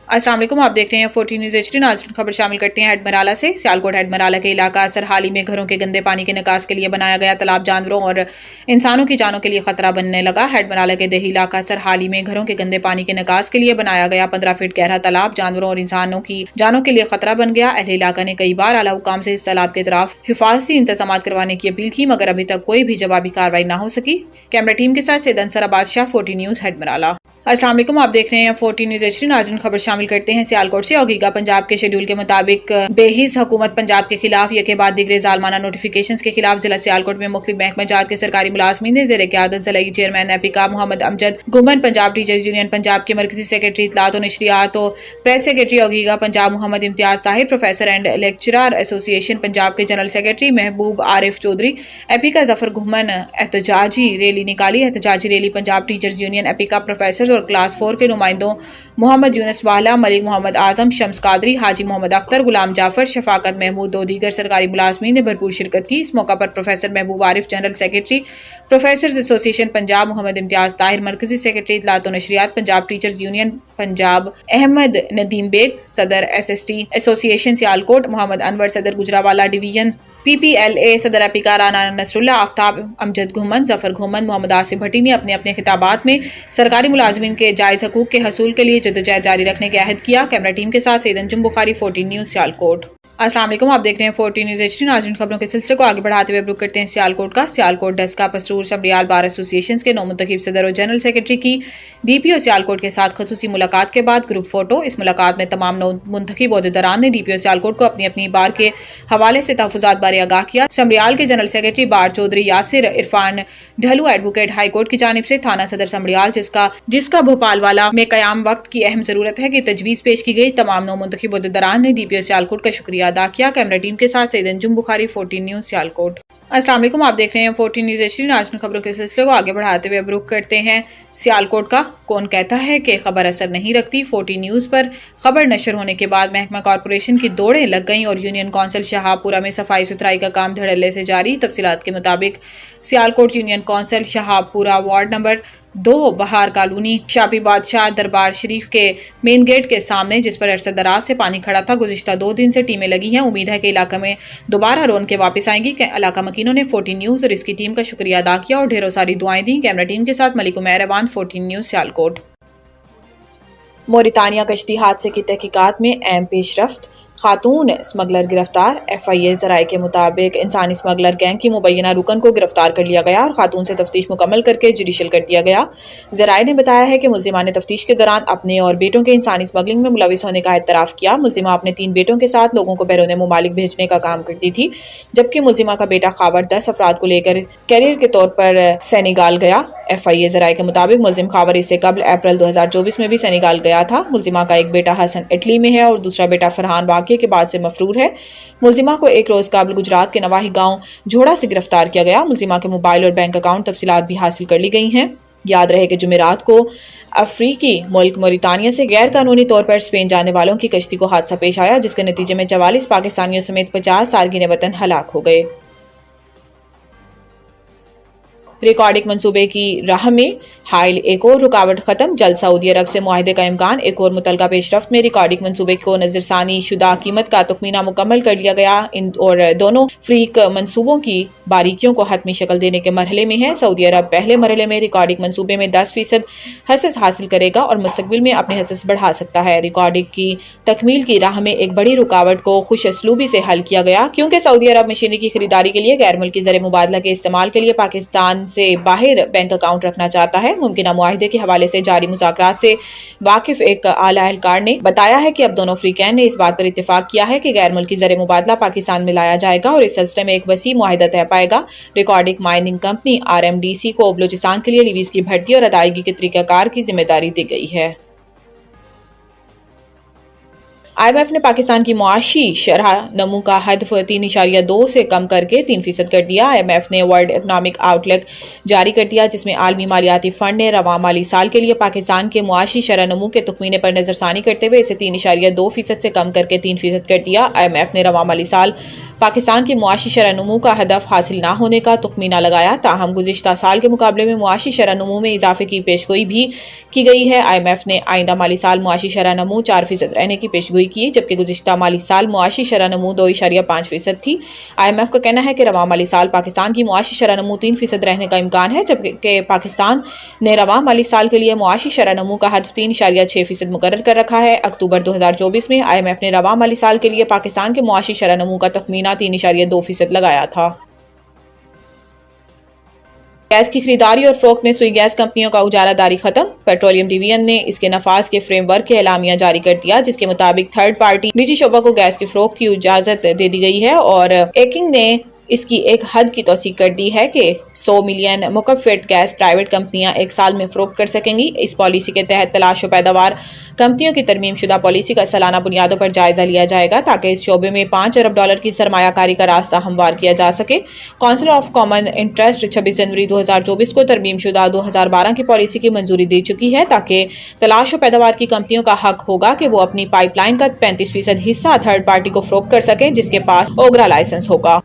السلام علیکم، آپ دیکھ رہے ہیں 14 نیوز HD۔ ناظرین خبر شامل کرتے ہیں ہیڈ مرالہ سے۔ سیالکوٹ ہیڈ مرالہ کے علاقہ سرحالی میں گھروں کے گندے پانی کے نکاس کے لیے بنایا گیا تالاب جانوروں اور انسانوں کی جانوں کے لیے خطرہ بننے لگا۔ ہیڈ مرالہ کے دیہی علاقہ سرحالی میں گھروں کے گندے پانی کے نکاس کے لیے بنایا گیا 15 فٹ گہرا تالاب جانوروں اور انسانوں کی جانوں کے لیے خطرہ بن گیا۔ اہل علاقہ نے کئی بار اعلیٰ حکام سے اس تالاب کے اطراف حفاظتی انتظامات کروانے کی اپیل کی، مگر ابھی تک کوئی بھی جوابی کارروائی نہ ہو سکی۔ کیمرہ ٹیم کے ساتھ سید انصر عباس شاہ، 14 نیوز ہیڈ مرالہ۔ السلام علیکم، آپ دیکھ رہے ہیں 14 نیوز HD۔ ناظرین خبر شامل کرتے ہیں سیالکوٹ سے۔ اوگیگا پنجاب کے شیڈول کے مطابق بے حس حکومت پنجاب کے خلاف یکے بعد دیگرے ظالمانہ نوٹیفیکیشنز کے خلاف ضلع سیالکوٹ میں مختلف محکمہ جات کے سرکاری ملازمین نے زیر قیادت ضلعی چیئرمین ایپیکا محمد امجد گھمن، پنجاب ٹیچرز یونین پنجاب کے مرکزی سیکرٹری اطلاعات و نشریات و press secretary اوگیگا Punjab Mohammad Imtiaz Tahir, professor and lecturer ایسوسی ایشن پنجاب کے جنرل سیکرٹری محبوب عارف چودھری، ایپیکا ظفر گھمن احتجاجی ریلی نکالی۔ احتجاجی rally Punjab teachers union APCA professors اور کلاس 4 کے نمائندوں محمد یونس والا، ملک محمد اعظم، شمس قادری، حاجی محمد اختر، غلام جعفر، شفاقت محمود و دیگر سرکاری ملازمین نے بھرپور شرکت کی۔ اس موقع پر پروفیسر محبوب عارف، جنرل سیکرٹری پروفیسرز ایسوسی ایشن پنجاب محمد امتیاز طاہر، مرکزی سیکرٹری اطلاعات و نشریات پنجاب ٹیچرز یونین پنجاب احمد ندیم بیگ، صدر SST ایسوسی ایشن سیالکوٹ محمد انور، صدر گجرانوالہ ڈویژن PPLA، صدر ایپیکا رانا نصر اللہ، آفتاب، امجد گھمن، ظفر گھمن، محمد آصف بھٹی نے اپنے اپنے خطابات میں سرکاری ملازمین کے جائز حقوق کے حصول کے لیے جدوجہد جاری رکھنے کا عہد کیا۔ کیمرہ ٹیم کے ساتھ سید انجم بخاری، 14 نیوز سیالکوٹ۔ السلام علیکم، آپ دیکھ رہے ہیں 14 نیوز HD۔ ناظرین خبروں کے سلسلے کو آگے بڑھاتے ہوئے رخ کرتے ہیں سیالکوٹ کا۔ سیالکوٹ ڈسکا پسرور سبریال بار ایسوسی ایشنز کے نومنتخب صدر اور جنرل سیکرٹری کی DPO سیالکوٹ کے ساتھ خصوصی ملاقات کے بعد گروپ فوٹو۔ اس ملاقات میں تمام منتخب عہدیداران نے DPO سیالکوٹ کو اپنی اپنی بار کے حوالے سے تحفظات بارے آگاہ کیا۔ سمریال کے general secretary bar Chaudhry Yasir Irfan Dhillon advocate high court کی جانب سے تھانہ صدر سمریال، جس کا بھوپال والا میں قیام وقت کی اہم ضرورت ہے، کہ تجویز پیش کی گئی۔ تمام نومنتخب عہدیداران نے DPO سیالکوٹ کا شکریہ ادا کیا۔ کیمرہ ٹیم کے ساتھ سید انجم بخاری، 14 نیوز سیالکوٹ۔ السلام علیکم، آپ دیکھ رہے ہیں 14 نیوز HD۔ ناظرین خبروں کے سلسلے کو آگے بڑھاتے ہوئے رخ کرتے ہیں سیالکوٹ کا۔ کون کہتا ہے کہ خبر اثر نہیں رکھتی؟ 14 نیوز پر خبر نشر ہونے کے بعد محکمہ کارپوریشن کی دوڑیں لگ گئیں اور یونین کونسل شہاب پورہ میں صفائی ستھرائی کا کام دھڑلے سے جاری۔ تفصیلات کے مطابق سیالکوٹ یونین کونسل شہاب پورہ وارڈ نمبر 2 بہار کالونی شاپی بادشاہ دربار شریف کے مین گیٹ کے سامنے، جس پر عرصہ دراز سے پانی کھڑا تھا، گزشتہ 2 دن سے ٹیمیں لگی ہیں۔ امید ہے کہ علاقے میں دوبارہ رونقیں واپس آئیں گی۔ علاقہ مکینوں نے 14 نیوز اور اس کی ٹیم کا شکریہ ادا کیا اور ڈھیروں ساری دعائیں دیں۔ کیمرہ ٹیم کے ساتھ ملک عمیر ایوان، 14 نیوز سیالکوٹ۔ موریتانیہ کشتی حادثے کی تحقیقات میں اہم پیش رفت، خاتون اسمگلر گرفتار۔ FIA ذرائع کے مطابق انسانی اسمگلر گینگ کی مبینہ رکن کو گرفتار کر لیا گیا اور خاتون سے تفتیش مکمل کر کے جوڈیشل کر دیا گیا۔ ذرائع نے بتایا ہے کہ ملزمہ نے تفتیش کے دوران اپنے اور بیٹوں کے انسانی اسمگلنگ میں ملوث ہونے کا اعتراف کیا۔ ملزمہ اپنے 3 بیٹوں کے ساتھ لوگوں کو بیرون ممالک بھیجنے کا کام کرتی تھی، جبکہ ملزمہ کا بیٹا خاور 10 افراد کو لے کر کیریئر کے طور پر سینیگال گیا۔ FIA ذرائع کے مطابق ملزم خاور اس سے قبل اپریل 2024 میں بھی سینیگال گیا تھا۔ ملزمہ کا ایک بیٹا حسن اٹلی میں ہے اور دوسرا بیٹا فرحان واقعے کے بعد سے مفرور ہے۔ ملزمہ کو ایک روز قبل گجرات کے نواحی گاؤں جھوڑا سے گرفتار کیا گیا۔ ملزمہ کے موبائل اور بینک اکاؤنٹ تفصیلات بھی حاصل کر لی گئی ہیں۔ یاد رہے کہ جمعرات کو افریقی ملک موریتانیہ سے غیر قانونی طور پر اسپین جانے والوں کی کشتی کو حادثہ پیش آیا، جس کے نتیجے میں 44 پاکستانیوں سمیت 50 تارکین وطن ہلاک ہو گئے۔ ریکارڈنگ منصوبے کی راہ میں حائل ایک اور رکاوٹ ختم، جلد سعودی عرب سے معاہدے کا امکان۔ ایک اور متعلقہ پیش رفت میں ریکارڈنگ منصوبے کو نظر ثانی شدہ قیمت کا تخمینہ مکمل کر لیا گیا اور دونوں فریق منصوبوں کی باریکیوں کو حتمی شکل دینے کے مرحلے میں ہیں۔ سعودی عرب پہلے مرحلے میں ریکارڈنگ منصوبے میں 10% حصص حاصل کرے گا اور مستقبل میں اپنے حصص بڑھا سکتا ہے۔ ریکارڈنگ کی تکمیل کی راہ میں ایک بڑی رکاوٹ کو خوش اسلوبی سے حل کیا گیا، کیونکہ سعودی عرب مشینری کی خریداری کے لیے غیر ملکی زر مبادلہ کے استعمال کے لیے پاکستان سے باہر بینک اکاؤنٹ رکھنا چاہتا ہے۔ ممکنہ معاہدے کے حوالے سے جاری مذاکرات سے واقف ایک اعلیٰ اہلکار نے بتایا ہے کہ اب دونوں فریقین نے اس بات پر اتفاق کیا ہے کہ غیر ملکی زر مبادلہ پاکستان میں لایا جائے گا اور اس سلسلے میں ایک وسیع معاہدہ طے پائے گا۔ ریکارڈنگ مائننگ کمپنی RMDC کو بلوچستان کے لیے لیویز کی بھرتی اور ادائیگی کے طریقہ کار کی ذمہ داری دی گئی ہے۔ IMF نے پاکستان کی معاشی شرح نمو کا ہدف 3.2 سے کم کر کے 3% کر دیا۔ IMF نے ورلڈ اکنامک آؤٹ لک جاری کر دیا، جس میں عالمی مالیاتی فنڈ نے رواں مالی سال کے لیے پاکستان کے معاشی شرح نمو کے تخمینے پر نظر ثانی کرتے ہوئے اسے 3.2% سے کم کر کے 3% کر دیا۔ IMF نے رواں مالی سال پاکستان کی معاشی شرح نمو کا ہدف حاصل نہ ہونے کا تخمینہ لگایا، تاہم گزشتہ سال کے مقابلے میں معاشی شرح نمو میں اضافے کی پیشگوئی بھی کی گئی ہے۔ IMF نے آئندہ مالی سال معاشی شرح نمو 4% رہنے کی پیشگوئی کی، جبکہ گزشتہ مالی سال معاشی شرح نمو 2.5% تھی۔ IMF کا کہنا ہے کہ رواں مالی سال پاکستان کی معاشی شرح نمو 3% رہنے کا امکان ہے، جبکہ پاکستان نے رواں مالی سال کے لیے معاشی شرح نمو کا ہدف 3.6% مقرر کر رکھا ہے۔ اکتوبر 2024 میں IMF نے رواں مالی سال کے لیے پاکستان کے معاشی شرح نمو کا تخمینہ 3.2% لگایا تھا۔ گیس کی خریداری اور فروخت میں سوئی گیس کمپنیوں کا اجارہ داری ختم، پیٹرولیم ڈویژن نے اس کے نفاذ کے فریم ورک کے اعلامیہ جاری کر دیا، جس کے مطابق تھرڈ پارٹی نجی شعبہ کو گیس کی فروخت کی اجازت دے دی گئی ہے، اور ایکنگ نے اس کی ایک حد کی توسیع کر دی ہے کہ 100 ملین مکعب فٹ گیس پرائیویٹ کمپنیاں ایک سال میں فروخت کر سکیں گی۔ اس پالیسی کے تحت تلاش و پیداوار کمپنیوں کی ترمیم شدہ پالیسی کا سالانہ بنیادوں پر جائزہ لیا جائے گا، تاکہ اس شعبے میں $5 ارب کی سرمایہ کاری کا راستہ ہموار کیا جا سکے۔ کونسل آف کامن انٹرسٹ 26 جنوری 2024 کو ترمیم شدہ 2012 کی پالیسی کی منظوری دے چکی ہے، تاکہ تلاش و پیداوار کی کمپنیوں کا حق ہوگا کہ وہ اپنی پائپ لائن کا 35% حصہ تھرڈ پارٹی کو فروخت کر سکیں، جس کے پاس اوگرا لائسنس ہوگا۔